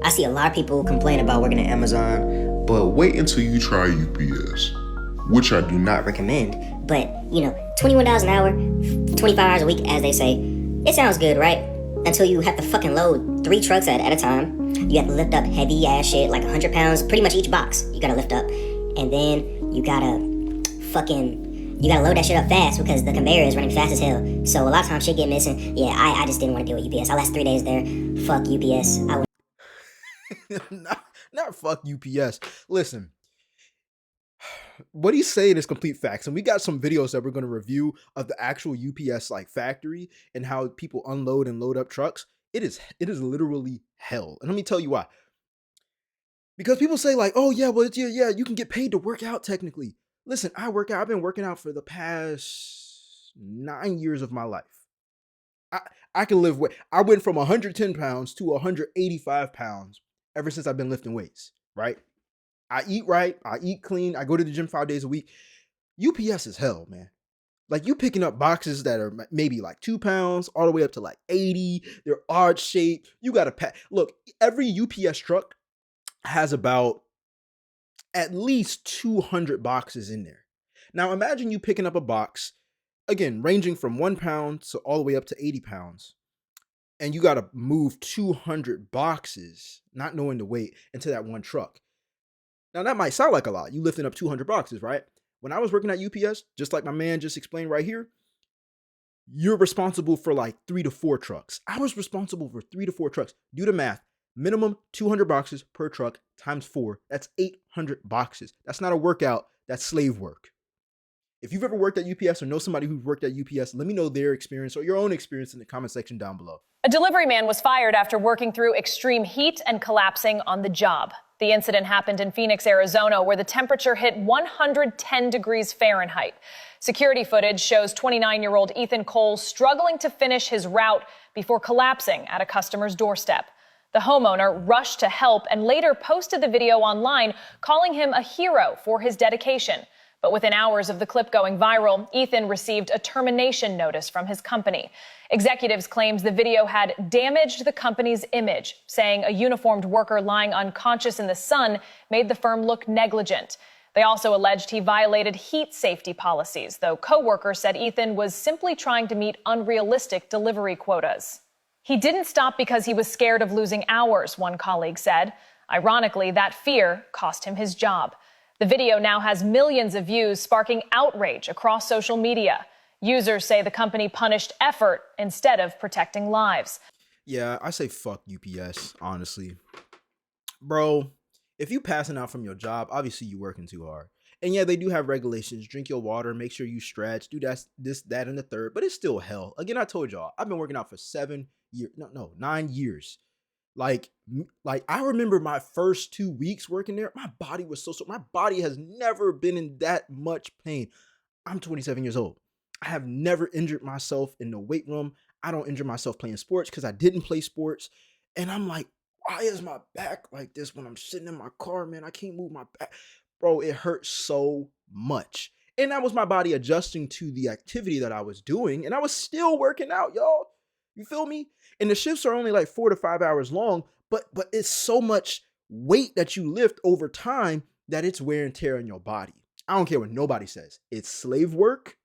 I see a lot of people complain about working at Amazon, but wait until you try UPS, which I do not recommend. But, $21 an hour, 25 hours a week, as they say, it sounds good, right? Until you have to fucking load 3 trucks at a time. You have to lift up heavy ass shit, like 100 pounds, pretty much each box you gotta lift up. And then you gotta load that shit up fast because the conveyor is running fast as hell. So a lot of times shit get missing. Yeah, I just didn't want to deal with UPS. I last 3 days there. Fuck UPS. not fuck UPS. Listen, what he's saying is complete facts, and we got some videos that we're going to review of the actual UPS like factory and how people unload and load up trucks. It is literally hell, and let me tell you why. Because people say like, oh yeah, well yeah, you can get paid to work out technically. Listen, I work out. I've been working out for the past 9 years of my life. I can live with. I went from 110 pounds to 185 pounds ever since I've been lifting weights, right? I eat right. I eat clean. I go to the gym 5 days a week. UPS is hell, man. Like you picking up boxes that are maybe like 2 pounds all the way up to like 80. They're odd shaped. You got to pack. Look, every UPS truck has about at least 200 boxes in there. Now imagine you picking up a box, again, ranging from 1 pound to all the way up to 80 pounds. And you got to move 200 boxes, not knowing the weight, into that one truck. Now that might sound like a lot. You lifting up 200 boxes, right? When I was working at UPS, just like my man just explained right here, you're responsible for like 3 to 4 trucks. I was responsible for 3 to 4 trucks. Do the math. Minimum 200 boxes per truck times 4. That's 800 boxes. That's not a workout. That's slave work. If you've ever worked at UPS or know somebody who's worked at UPS, let me know their experience or your own experience in the comment section down below. A delivery man was fired after working through extreme heat and collapsing on the job. The incident happened in Phoenix, Arizona, where the temperature hit 110 degrees Fahrenheit. Security footage shows 29-year-old Ethan Cole struggling to finish his route before collapsing at a customer's doorstep. The homeowner rushed to help and later posted the video online, calling him a hero for his dedication. But within hours of the clip going viral, Ethan received a termination notice from his company. Executives claimed the video had damaged the company's image, saying a uniformed worker lying unconscious in the sun made the firm look negligent. They also alleged he violated heat safety policies, though co-workers said Ethan was simply trying to meet unrealistic delivery quotas. He didn't stop because he was scared of losing hours, one colleague said. Ironically, that fear cost him his job. The video now has millions of views, sparking outrage across social media. Users say the company punished effort instead of protecting lives. Yeah, I say fuck UPS, honestly. Bro, if you passing out from your job, obviously you working too hard. And yeah, they do have regulations. Drink your water, make sure you stretch, do that, and the third. But it's still hell. Again, I told y'all, I've been working out for 9 years. Like I remember my first 2 weeks working there, my body was so my body has never been in that much pain. I'm 27 years old. I have never injured myself in the weight room. I don't injure myself playing sports because I didn't play sports. And I'm like, why is my back like this when I'm sitting in my car, man? I can't move my back. Bro, it hurts so much. And that was my body adjusting to the activity that I was doing. And I was still working out, y'all. You feel me? And the shifts are only like 4 to 5 hours long, but it's so much weight that you lift over time that it's wear and tear on your body. I don't care what nobody says. It's slave work.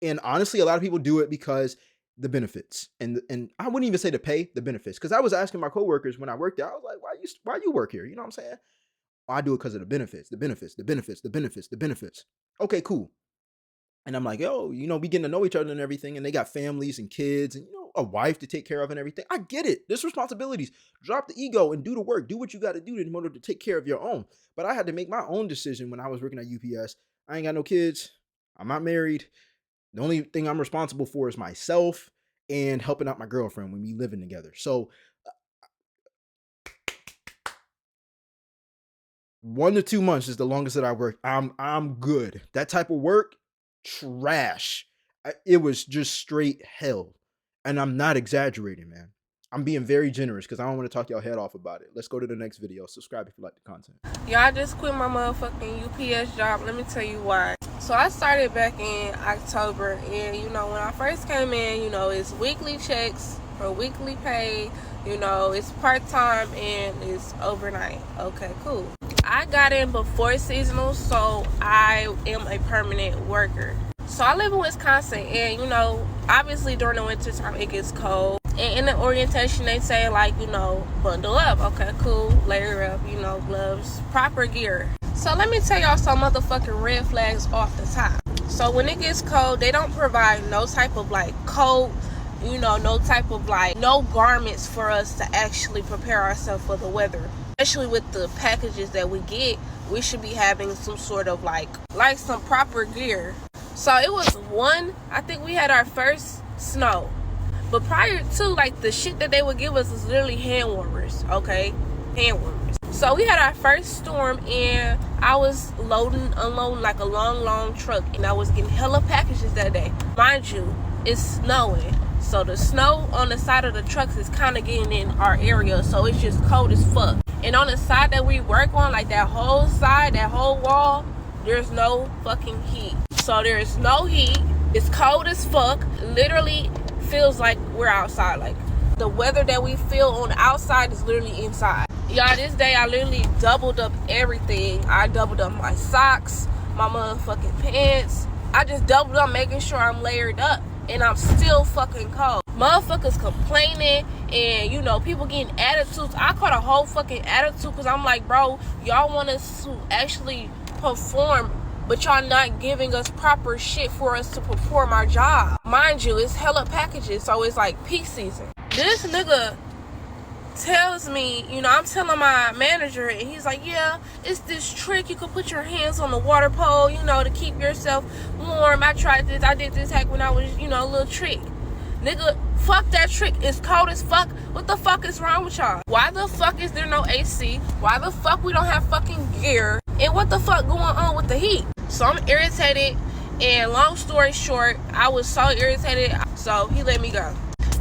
And honestly, a lot of people do it because the benefits. And I wouldn't even say the pay, the benefits. Because I was asking my coworkers when I worked there, I was like, why you work here? You know what I'm saying? I do it because of the benefits, the benefits, the benefits, the benefits, the benefits. Okay, cool. And I'm like, yo, we getting to know each other and everything. And they got families and kids and, a wife to take care of and everything. I get it. There's responsibilities. Drop the ego and do the work. Do what you got to do in order to take care of your own. But I had to make my own decision when I was working at UPS. I ain't got no kids. I'm not married. The only thing I'm responsible for is myself and helping out my girlfriend when we living together. So 1 to 2 months is the longest that I worked. I'm good. That type of work, trash. It was just straight hell. And I'm not exaggerating, man. I'm being very generous because I don't want to talk y'all head off about it. Let's go to the next video. Subscribe if you like the content. Y'all just quit my motherfucking UPS job. Let me tell you why. So I started back in October. And, when I first came in, it's weekly checks for weekly pay. You know, it's part-time and it's overnight. Okay, cool. I got in before seasonal, so I am a permanent worker. So I live in Wisconsin, and you know, obviously during the winter time it gets cold. And in the orientation they say, like, you know, bundle up. Okay, cool. Layer up, you know, gloves, proper gear. So let me tell y'all some motherfucking red flags off the top. So when it gets cold, they don't provide no type of like coat, you know, no type of like, no garments for us to actually prepare ourselves for the weather. Especially with the packages that we get, we should be having some sort of like some proper gear. So it was I think we had our first snow. But prior to, like, the shit that they would give us is literally hand warmers, okay? Hand warmers. So we had our first storm, and I was unloading like a long truck, and I was getting hella packages that day. Mind you, it's snowing. So the snow on the side of the trucks is kind of getting in our area, so it's just cold as fuck. And on the side that we work on, like that whole side, that whole wall, there's no fucking heat. So there's no heat. It's cold as fuck. Literally feels like we're outside. Like the weather that we feel on the outside is literally inside. Y'all, this day I literally doubled up everything. I doubled up my socks, my motherfucking pants. I just doubled up, making sure I'm layered up, and I'm still fucking cold. Motherfuckers complaining, and you know, people getting attitudes. I caught a whole fucking attitude because I'm like, bro, y'all want us to actually perform, but y'all not giving us proper shit for us to perform our job. Mind you, it's hella packages, so it's like peak season. This nigga tells me, you know, I'm telling my manager, and he's like, yeah, it's this trick. You can put your hands on the water pole, you know, to keep yourself warm. I tried this. I did this hack when I was, you know, a little trick. Nigga, fuck that trick. It's cold as fuck. What the fuck is wrong with y'all? Why the fuck is there no AC? Why the fuck we don't have fucking gear? And what the fuck going on with the heat? So I'm irritated, and long story short, I was so irritated, so he let me go.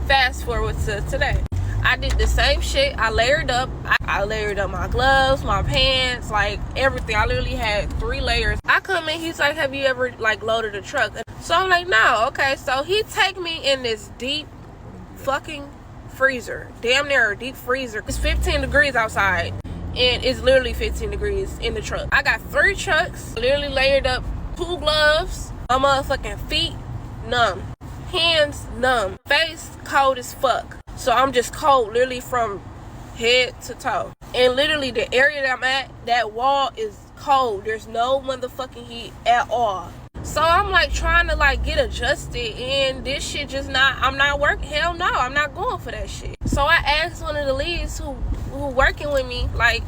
Fast forward to today. I did the same shit. I layered up. I layered up my gloves, my pants, like everything. I literally had 3 layers. I come in, he's like, have you ever like loaded a truck? So I'm like, no. Okay, so he take me in this deep fucking freezer. Damn near a deep freezer. It's 15 degrees outside, and it's literally 15 degrees in the truck. I got 3 trucks, literally layered up, 2 gloves, my motherfucking feet numb, hands numb, face cold as fuck. So I'm just cold, literally from head to toe. And literally the area that I'm at, that wall is cold. There's no motherfucking heat at all. So I'm like trying to like get adjusted, and this shit just not, I'm not working. Hell no, I'm not going for that shit. So I asked one of the leads who working with me, like,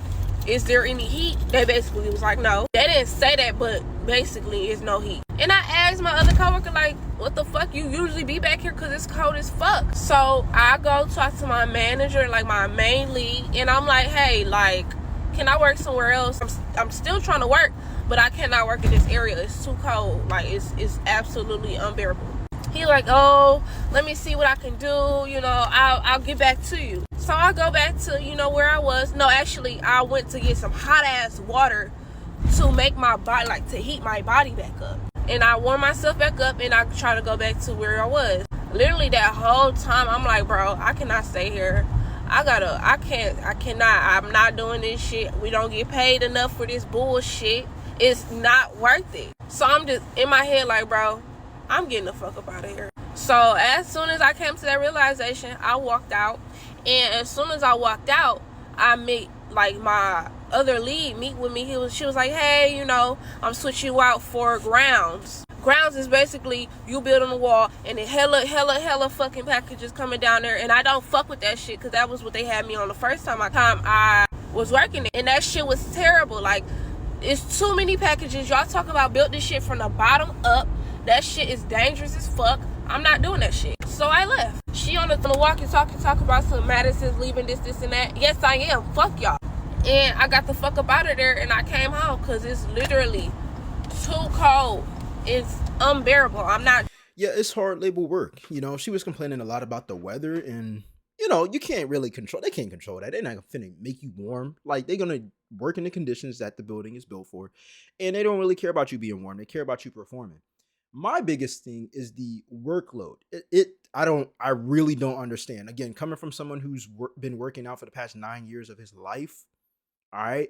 is there any heat? They basically was like, no. They didn't say that, but basically it's no heat. And I asked my other coworker, like, what the fuck, you usually be back here because it's cold as fuck. So I go talk to my manager, like my main lead, and I'm like, hey, like, can I work somewhere else? I'm still trying to work, but I cannot work in this area. It's too cold. Like, it's absolutely unbearable. He like, oh, let me see what I can do, you know, I'll get back to you. So I go back to, you know, where I was. No, actually, I went to get some hot ass water to make my body, like, to heat my body back up. And I warm myself back up, and I try to go back to where I was. Literally that whole time, I'm like, bro, I cannot stay here. I'm not doing this shit. We don't get paid enough for this bullshit. It's not worth it. So I'm just in my head like, bro, I'm getting the fuck up out of here. So as soon as I came to that realization, I walked out. And as soon as I walked out, I meet, like, my other lead meet with me. She was like, hey, you know, I'm switching you out for grounds. Grounds is basically you build on the wall, and then hella fucking packages coming down there. And I don't fuck with that shit, because that was what they had me on the first time I was working it. And that shit was terrible. Like, it's too many packages. Y'all talk about build this shit from the bottom up. That shit is dangerous as fuck. I'm not doing that shit. So I left. She on the walkie-talkie talk about some Madison's leaving this and that. Yes, I am. Fuck y'all. And I got the fuck up out of there, and I came home because it's literally too cold. It's unbearable. I'm not. Yeah, it's hard labor work. You know, she was complaining a lot about the weather, and you know, you can't really control. They can't control that. They're not gonna make you warm. Like, they're gonna work in the conditions that the building is built for, and they don't really care about you being warm. They care about you performing. My biggest thing is the workload. I really don't understand. Again, coming from someone who's been working out for the past 9 years of his life, all right.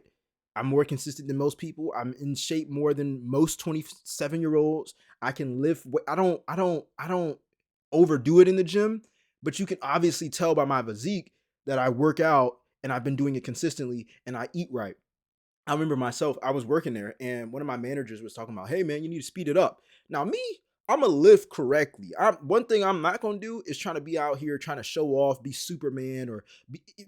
I'm more consistent than most people. I'm in shape more than most 27-year-olds. I can lift. I don't overdo it in the gym, but you can obviously tell by my physique that I work out and I've been doing it consistently and I eat right. I remember myself, I was working there and one of my managers was talking about, hey man, you need to speed it up. Now, me, I'm gonna lift correctly. One thing I'm not gonna do is trying to be out here trying to show off, be Superman or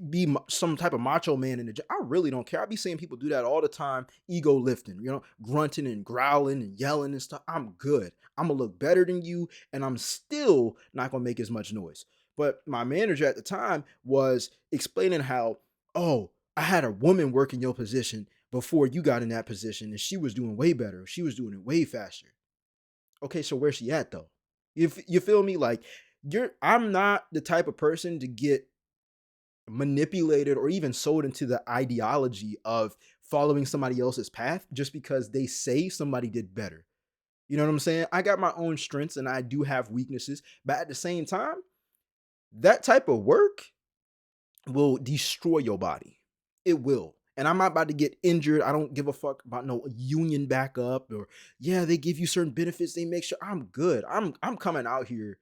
be some type of macho man in the gym. I really don't care. I be seeing people do that all the time, ego lifting, grunting and growling and yelling and stuff. I'm good. I'm gonna look better than you, and I'm still not gonna make as much noise. But my manager at the time was explaining how, oh, I had a woman work in your position before you got in that position, and she was doing way better. She was doing it way faster. Okay, so where's she at though? You feel me? Like I'm not the type of person to get manipulated or even sold into the ideology of following somebody else's path just because they say somebody did better. You know what I'm saying? I got my own strengths and I do have weaknesses, but at the same time, that type of work will destroy your body. It will. And I'm not about to get injured. I don't give a fuck about no union backup or yeah, they give you certain benefits. They make sure I'm good. I'm coming out here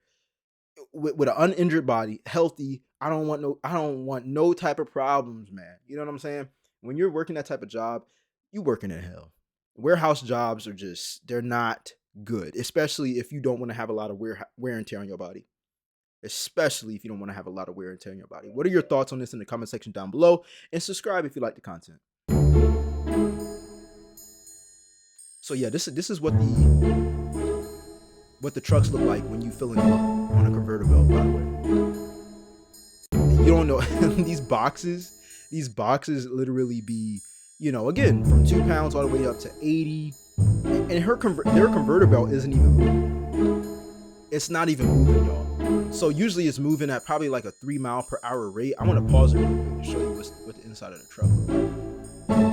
with an uninjured body, healthy. I don't want no type of problems, man. You know what I'm saying? When you're working that type of job, you working in hell. Warehouse jobs are they're not good, especially if you don't want to have a lot of wear and tear on your body. Especially if you don't want to have a lot of wear and tear on your body. What are your thoughts on this in the comment section down below? And subscribe if you like the content. So yeah, this is what the trucks look like when you filling them up on a converter belt, by the way. And you don't know these boxes literally be, again, from 2 pounds all the way up to 80. And their converter belt isn't even moving. It's not even moving, y'all. So usually it's moving at probably like a 3 mile per hour rate. I want to pause it real quick to show you what the inside of the truck looks like.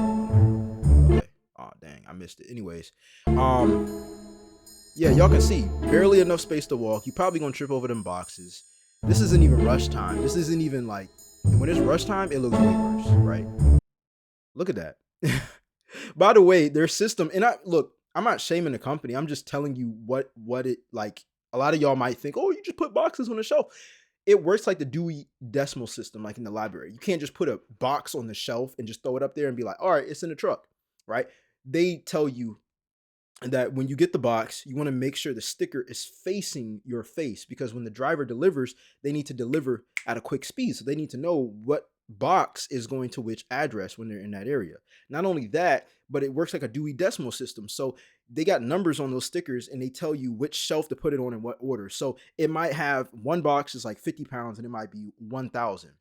Okay. Oh dang, I missed it. Anyways, yeah, y'all can see barely enough space to walk. You probably gonna trip over them boxes. This isn't even rush time. This isn't even like, when it's rush time, it looks way worse, right? Look at that. By the way, their system, and I'm not shaming the company. I'm just telling you what it like. A lot of y'all might think, oh, you just put boxes on the shelf. It works like the Dewey Decimal System, like in the library. You can't just put a box on the shelf and just throw it up there and be like, all right, it's in the truck, right? They tell you that when you get the box, you want to make sure the sticker is facing your face, because when the driver delivers, they need to deliver at a quick speed. So they need to know what box is going to which address when they're in that area. Not only that, but it works like a Dewey Decimal System. So they got numbers on those stickers and they tell you which shelf to put it on in what order. So it might have one box is like 50 pounds and it might be 1,000.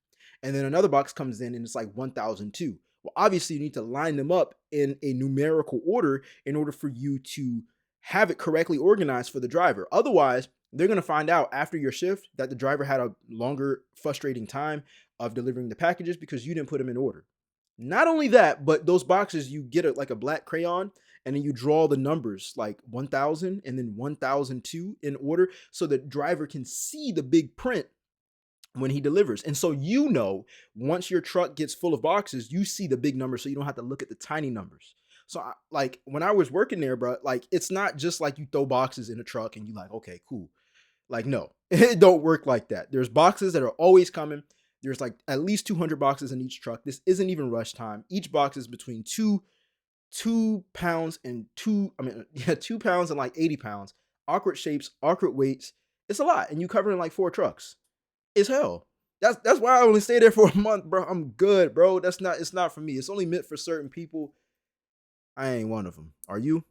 And then another box comes in and it's like 1,002. Well, obviously you need to line them up in a numerical order in order for you to have it correctly organized for the driver. Otherwise, they're going to find out after your shift that the driver had a longer, frustrating time of delivering the packages because you didn't put them in order. Not only that, but those boxes, you get like a black crayon and then you draw the numbers like 1,000 and then 1,002 in order so the driver can see the big print when he delivers. And so, once your truck gets full of boxes, you see the big numbers so you don't have to look at the tiny numbers. So like when I was working there, bro, like it's not just like you throw boxes in a truck and you like, okay, cool. Like, no, it don't work like that. There's boxes that are always coming. There's like at least 200 boxes in each truck. This isn't even rush time. Each box is between 2 pounds and 2 pounds and like 80 pounds. Awkward shapes, awkward weights. It's a lot. And you covering like 4 trucks. It's hell. That's why I only stay there for a month, bro. I'm good, bro. It's not for me. It's only meant for certain people. I ain't one of them. Are you?